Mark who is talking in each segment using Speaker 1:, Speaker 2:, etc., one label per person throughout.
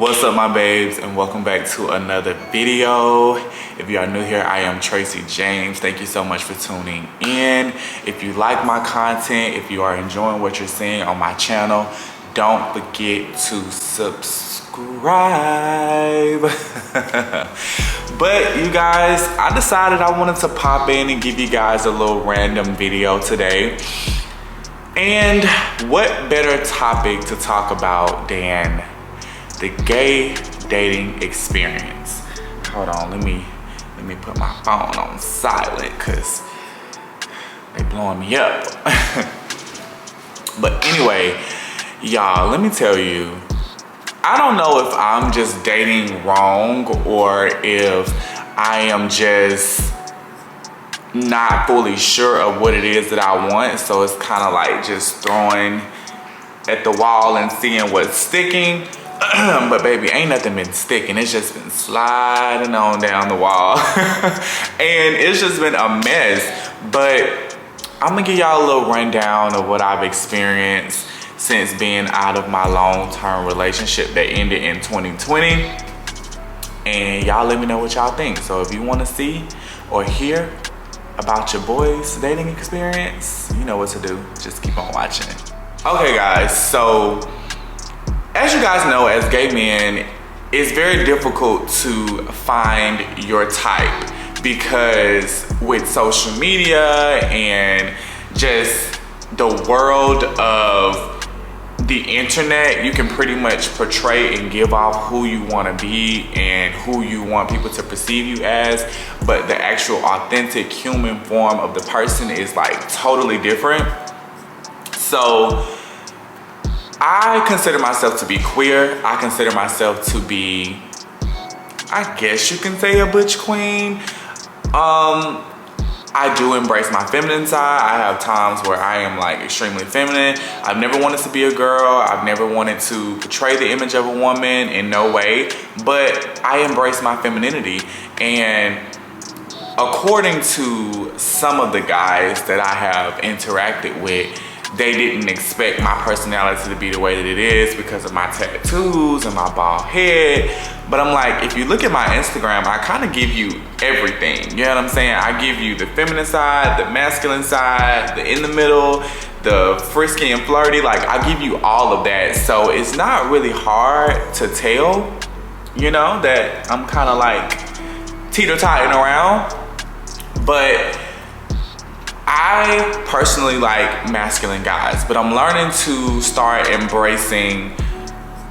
Speaker 1: What's up, my babes, and welcome back to another video. If you are new here, I am Tracy James. Thank you so much for tuning in. If you like my content, if you are enjoying what you're seeing on my channel, don't forget to subscribe. But you guys, I decided I wanted to pop in and give you guys a little random video today. And what better topic to talk about than the gay dating experience? Hold on, let me put my phone on silent because they blowing me up. But anyway, y'all, let me tell you, I don't know if I'm just dating wrong or if I am just not fully sure of what it is that I want. So it's kind of like just throwing at the wall and seeing what's sticking. But baby, ain't nothing been sticking. It's just been sliding on down the wall. And it's just been a mess. But I'm gonna give y'all a little rundown of what I've experienced since being out of my long-term relationship that ended in 2020. And y'all let me know what y'all think. So if you wanna see or hear about your boy's dating experience, you know what to do. Just keep on watching. Okay guys, so as you guys know, as gay men, it's very difficult to find your type because with social media and just the world of the internet, you can pretty much portray and give off who you want to be and who you want people to perceive you as, but the actual authentic human form of the person is like totally different. So I consider myself to be queer. I consider myself to be, I guess you can say, a butch queen. I do embrace my feminine side. I have times where I am like extremely feminine. I've never wanted to be a girl. I've never wanted to portray the image of a woman in no way, but I embrace my femininity. And according to some of the guys that I have interacted with, they didn't expect my personality to be the way that it is because of my tattoos and my bald head. But I'm like, if you look at my Instagram, I kind of give you everything. You know what I'm saying? I give you the feminine side, the masculine side, the in the middle, the frisky and flirty. Like, I give you all of that. So it's not really hard to tell, you know, that I'm kind of like teeter-totting around. But I personally like masculine guys, but I'm learning to start embracing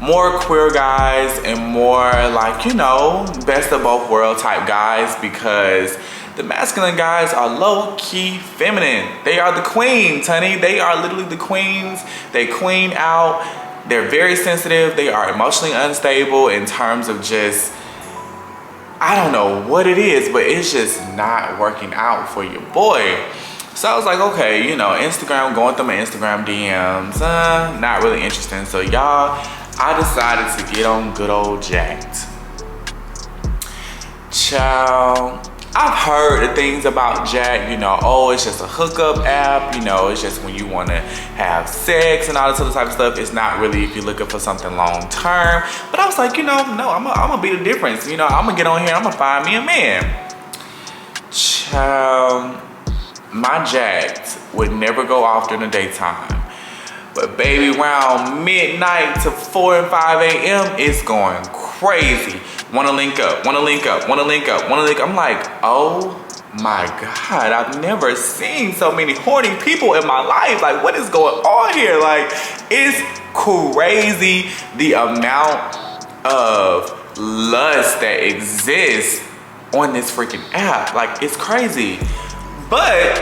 Speaker 1: more queer guys and more like, you know, best of both world type guys, because the masculine guys are low-key feminine. They are the queens, honey. They are literally the queens. They queen out. They're very sensitive. They are emotionally unstable in terms of just, I don't know what it is, but it's just not working out for your boy. So I was like, okay, you know, Instagram, going through my Instagram DMs, not really interesting. So y'all, I decided to get on good old Jack'd. Child, I've heard the things about Jack, you know, oh, it's just a hookup app, you know, it's just when you want to have sex and all this other type of stuff. It's not really if you're looking for something long term. But I was like, you know, no, I'm gonna be the difference. You know, I'm gonna get on here, I'm gonna find me a man. Child, my Jack'd would never go off during the daytime. But baby, around midnight to 4 and 5 a.m., it's going crazy. Wanna link up, wanna link up, wanna link up, wanna link up. I'm like, oh my God, I've never seen so many horny people in my life. Like, what is going on here? Like, it's crazy the amount of lust that exists on this freaking app. Like, it's crazy. But,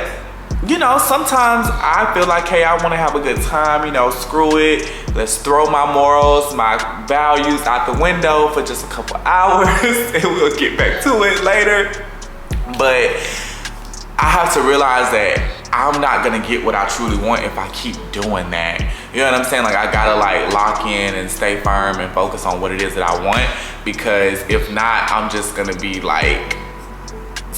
Speaker 1: you know, sometimes I feel like, hey, I want to have a good time, you know, screw it. Let's throw my morals, my values out the window for just a couple hours and we'll get back to it later. But I have to realize that I'm not going to get what I truly want if I keep doing that. You know what I'm saying? Like, I got to like lock in and stay firm and focus on what it is that I want, because if not, I'm just going to be like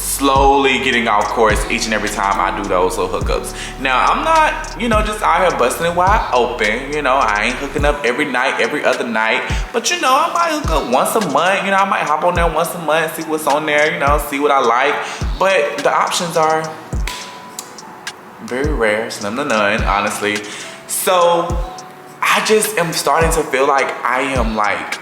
Speaker 1: slowly getting off course each and every time I do those little hookups. Now, I'm not, you know, just out here busting it wide open. You know, I ain't hooking up every night, every other night. But, you know, I might hook up once a month. You know, I might hop on there once a month, see what's on there, you know, see what I like. But the options are very rare, slim to none, honestly. So, I just am starting to feel like I am like,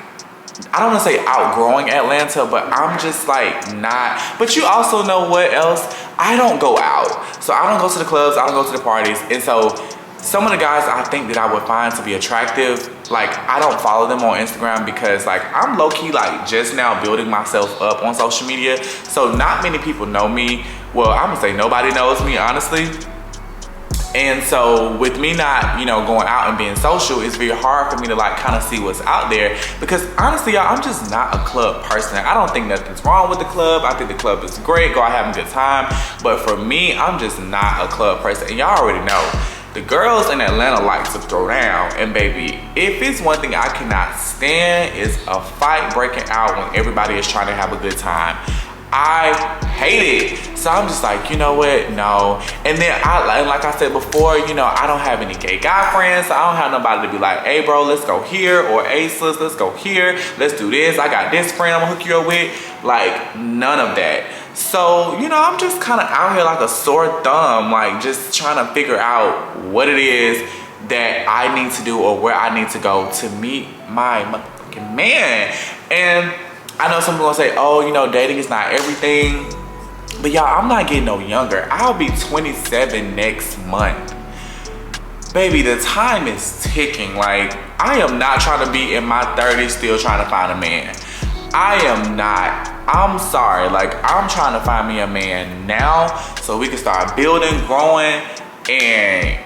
Speaker 1: I don't want to say outgrowing Atlanta, but I'm just like not. But you also know what else? I don't go out. So I don't go to the clubs, I don't go to the parties. And so some of the guys I think that I would find to be attractive, like I don't follow them on Instagram because like I'm low-key like just now building myself up on social media. So not many people know me. Well, I'm gonna say nobody knows me, honestly. And so with me not, you know, going out and being social, it's very hard for me to like kind of see what's out there because honestly, y'all, I'm just not a club person. I don't think nothing's wrong with the club. I think the club is great, go out having a good time. But for me, I'm just not a club person. And y'all already know, the girls in Atlanta like to throw down. And baby, if it's one thing I cannot stand is a fight breaking out when everybody is trying to have a good time. I hate it. So I'm just like, you know what, no. And then like I said before, you know, I don't have any gay guy friends, so I don't have nobody to be like, hey bro, let's go here, or hey sis, let's go here, let's do this, I got this friend I'm gonna hook you up with. Like, none of that. So, you know, I'm just kind of out here like a sore thumb, like just trying to figure out what it is that I need to do or where I need to go to meet my motherfucking man. And I know some people gonna say, oh, you know, dating is not everything. But y'all, I'm not getting no younger. I'll be 27 next month. Baby, the time is ticking. Like, I am not trying to be in my 30s still trying to find a man. I am not. I'm sorry. Like, I'm trying to find me a man now so we can start building, growing, and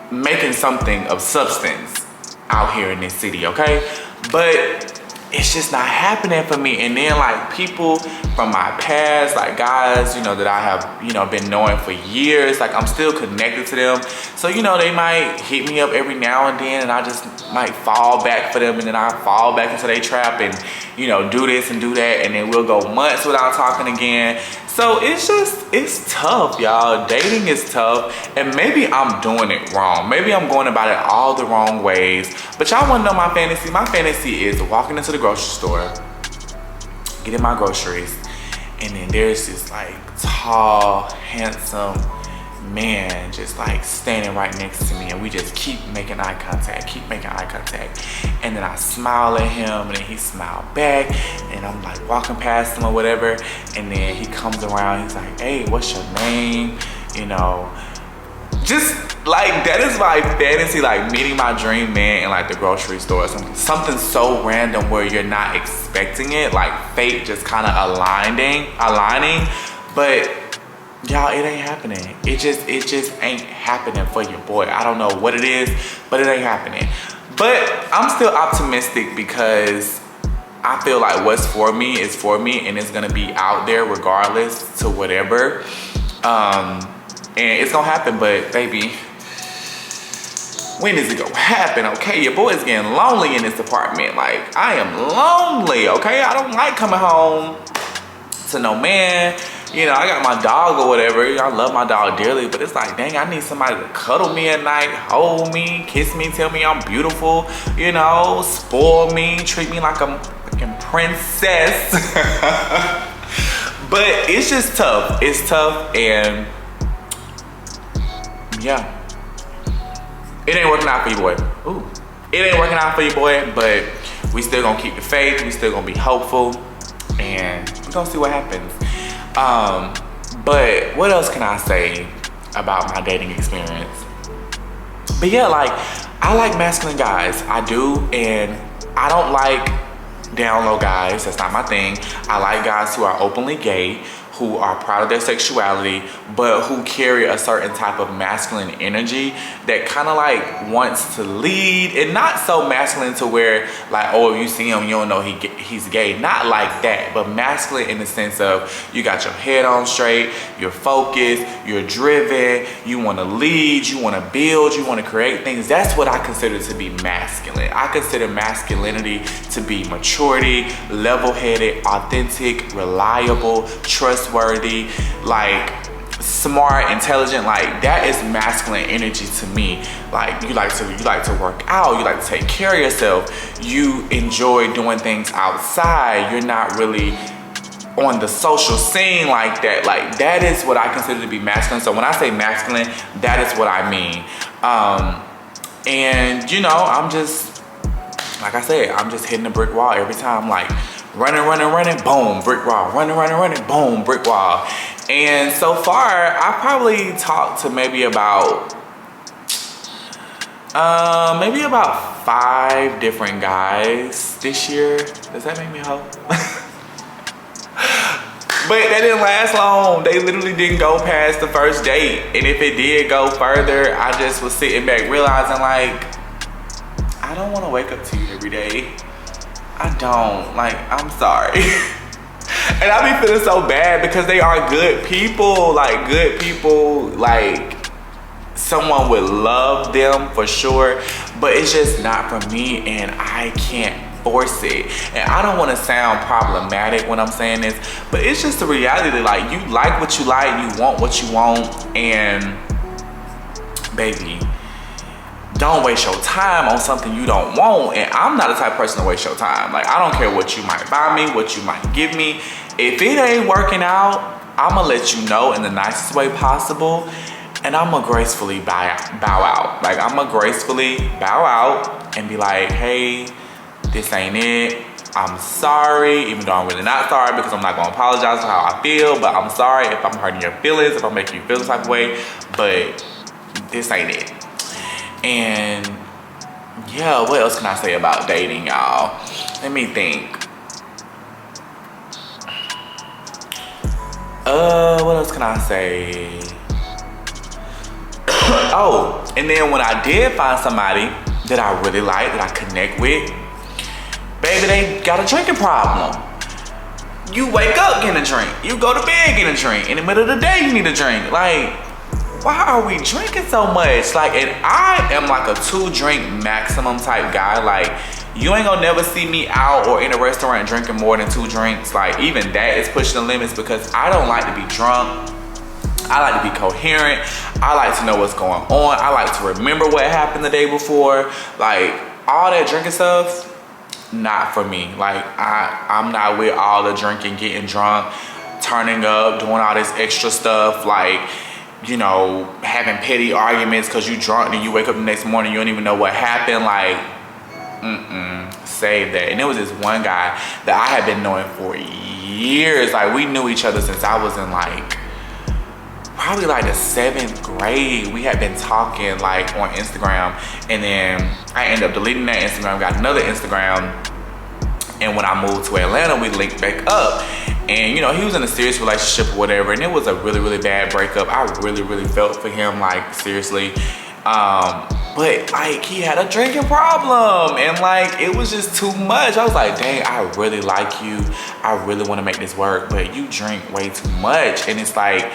Speaker 1: making something of substance out here in this city, okay? But it's just not happening for me. And then like people from my past, like guys, you know, that I have, you know, been knowing for years, like I'm still connected to them. So, you know, they might hit me up every now and then and I just might fall back for them and then I fall back into their trap and, you know, do this and do that. And then we'll go months without talking again. So it's just, it's tough, y'all. Dating is tough. And maybe I'm doing it wrong. Maybe I'm going about it all the wrong ways. But y'all wanna know my fantasy? My fantasy is walking into the grocery store, getting my groceries, and then there's this like tall, handsome man just like standing right next to me and we just keep making eye contact. And then I smile at him and then he smiled back and I'm like walking past him or whatever, and then he comes around, he's like, hey, what's your name? You know, just like that is my fantasy, like meeting my dream man in like the grocery store or something so random where you're not expecting it, like fate just kind of aligning. But y'all, it ain't happening. It just ain't happening for your boy. I don't know what it is, but it ain't happening. But I'm still optimistic because I feel like what's for me is for me and it's gonna be out there regardless to whatever. And it's gonna happen, but baby, when is it gonna happen, okay? Your boy's getting lonely in this apartment. Like, I am lonely, okay? I don't like coming home to no man. You know, I got my dog or whatever. I love my dog dearly, but it's like, dang, I need somebody to cuddle me at night, hold me, kiss me, tell me I'm beautiful, you know, spoil me, treat me like a freaking princess. But it's just tough. It's tough, and yeah, it ain't working out for you, boy. Ooh, it ain't working out for you, boy, but we still gonna keep the faith. We still gonna be hopeful, and we're gonna see what happens. But what else can I say about my dating experience? But yeah, like, I like masculine guys. I do, and I don't like down low guys. That's not my thing. I like guys who are openly gay, who are proud of their sexuality, but who carry a certain type of masculine energy that kind of like wants to lead, and not so masculine to where like, oh, if you see him, you don't know he's gay. Not like that, but masculine in the sense of you got your head on straight, you're focused, you're driven, you want to lead, you want to build, you want to create things. That's what I consider to be masculine. I consider masculinity to be maturity, level-headed, authentic, reliable, trustworthy, like smart, intelligent. Like that is masculine energy to me. Like you like to work out, you like to take care of yourself, you enjoy doing things outside, you're not really on the social scene like that. Like that is what I consider to be masculine. So when I say masculine, that is what I mean. And you know, I'm just, like I said, I'm just hitting a brick wall every time. Like running, boom, brick wall, running, boom, brick wall. And so far, I probably talked to maybe about 5 different guys this year. Does that make me hoe? But that didn't last long. They literally didn't go past the first date. And if it did go further, I just was sitting back realizing like, I don't want to wake up to you every day. I don't. Like, I'm sorry. And I be feeling so bad because they are good people. Like, good people, like, someone would love them for sure. But it's just not for me, and I can't force it. And I don't want to sound problematic when I'm saying this, but it's just the reality that like, you like what you like, you want what you want, and baby, don't waste your time on something you don't want. And I'm not the type of person to waste your time. Like, I don't care what you might buy me, what you might give me. If it ain't working out, I'm gonna let you know in the nicest way possible, and I'm gonna gracefully bow out. Like, I'm gonna gracefully bow out and be like, hey, this ain't it. I'm sorry, even though I'm really not sorry, because I'm not gonna apologize for how I feel, but I'm sorry if I'm hurting your feelings, if I'm making you feel the type of way, but this ain't it. And yeah, what else can I say about dating, y'all? Let me think. What else can I say? Oh, and then when I did find somebody that I really like, that I connect with, baby, they got a drinking problem. You wake up getting a drink. You go to bed getting a drink. In the middle of the day, you need a drink. Like, why are we drinking so much? Like, and I am like a 2-drink maximum type guy. Like, you ain't gonna never see me out or in a restaurant drinking more than 2 drinks. Like, even that is pushing the limits, because I don't like to be drunk. I like to be coherent. I like to know what's going on. I like to remember what happened the day before. Like, all that drinking stuff, not for me. Like, I'm not with all the drinking, getting drunk, turning up, doing all this extra stuff. Like, you know, having petty arguments because you drunk and you wake up the next morning, you don't even know what happened. Like, save that. And there was this one guy that I had been knowing for years. Like, we knew each other since I was in like, probably like the 7th grade. We had been talking like on Instagram, and then I ended up deleting that Instagram, got another Instagram. And when I moved to Atlanta, we linked back up. And you know, he was in a serious relationship or whatever, and it was a really, really bad breakup. I really, really felt for him, like, seriously. But like, he had a drinking problem, and like, it was just too much. I was like, dang, I really like you. I really want to make this work, but you drink way too much. And it's like,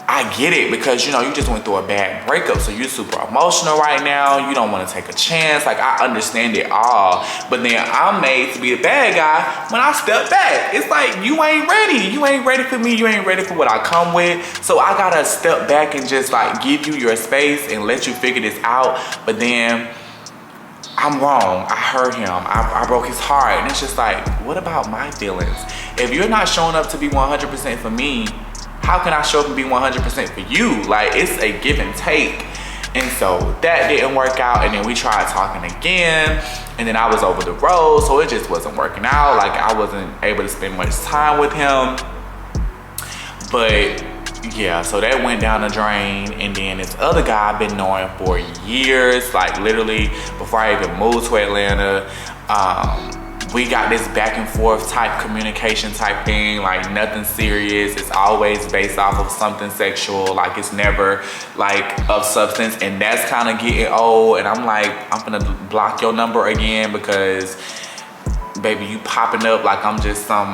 Speaker 1: I get it, because you know, you just went through a bad breakup, so you're super emotional right now. You don't want to take a chance. Like, I understand it all, but then I'm made to be the bad guy when I step back. It's like, you ain't ready. You ain't ready for me. You ain't ready for what I come with. So I gotta step back and just like give you your space and let you figure this out. But then I'm wrong. I hurt him. I broke his heart, and it's just like, what about my feelings? If you're not showing up to be 100% for me, how can I show up and be 100% for you? Like, it's a give and take. And so that didn't work out, and then we tried talking again, and then I was over the road, so it just wasn't working out. Like, I wasn't able to spend much time with him. But yeah, so that went down the drain. And then this other guy I've been knowing for years, like literally before I even moved to Atlanta, we got this back and forth type communication type thing, like nothing serious. It's always based off of something sexual, like it's never like of substance, and that's kind of getting old. And I'm like, I'm gonna block your number again because baby, you popping up like I'm just some,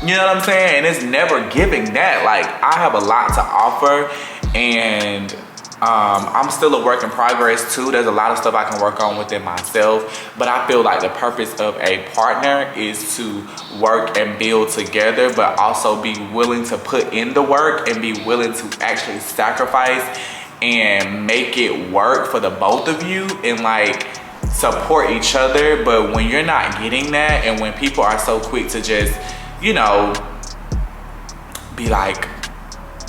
Speaker 1: you know what I'm saying? And it's never giving that. Like, I have a lot to offer, and I'm still a work in progress too. There's a lot of stuff I can work on within myself, but I feel like the purpose of a partner is to work and build together, but also be willing to put in the work and be willing to actually sacrifice and make it work for the both of you, and like support each other. But when you're not getting that, and when people are so quick to just, you know, be like,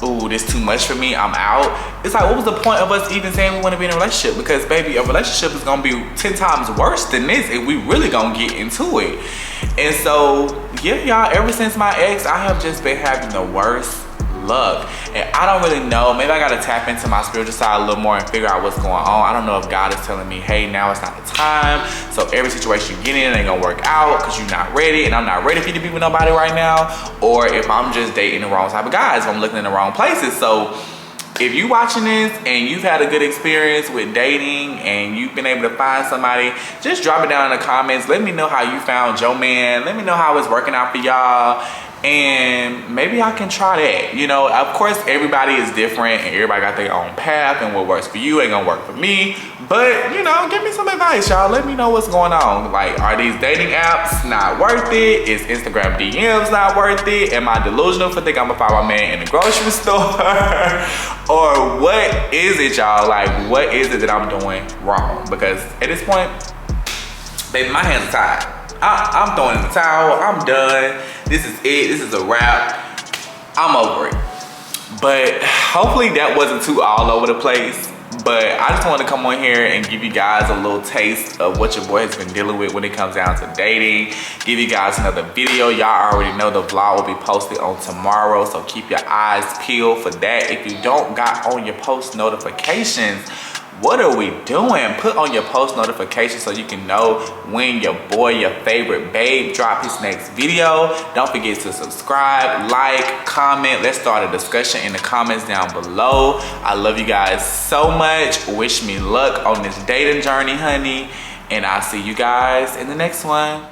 Speaker 1: ooh, this too much for me, I'm out. It's like, what was the point of us even saying we want to be in a relationship? Because baby, a relationship is gonna be 10 times worse than this, and we really gonna get into it. And so, yeah, y'all, ever since my ex, I have just been having the worst luck. And I don't really know, maybe I gotta tap into my spiritual side a little more and figure out what's going on. I don't know if God is telling me, hey, now it's not the time, so every situation you get in ain't gonna work out because you're not ready, and I'm not ready for you to be with nobody right now, or if I'm just dating the wrong type of guys, if I'm looking in the wrong places. So if you watching this and you've had a good experience with dating and you've been able to find somebody, just drop it down in the comments. Let me know how you found your man. Let me know how it's working out for y'all, and maybe I can try that. You know, of course, everybody is different and everybody got their own path, and what works for you ain't gonna work for me. But, you know, give me some advice, y'all. Let me know what's going on. Like, are these dating apps not worth it? Is Instagram DMs not worth it? Am I delusional for thinking I'm gonna find my man in the grocery store? Or what is it, y'all? Like, what is it that I'm doing wrong? Because at this point, baby, my hands are tied. I'm throwing in the towel. I'm done. This is it. This is a wrap. I'm over it. But hopefully that wasn't too all over the place. But I just wanted to come on here and give you guys a little taste of what your boy has been dealing with when it comes down to dating. Give you guys another video. Y'all already know the vlog will be posted on tomorrow, so keep your eyes peeled for that. If you don't got on your post notifications, what are we doing? Put on your post notifications so you can know when your boy, your favorite babe, drop his next video. Don't forget to subscribe, like, comment. Let's start a discussion in the comments down below. I love you guys so much. Wish me luck on this dating journey, honey. And I'll see you guys in the next one.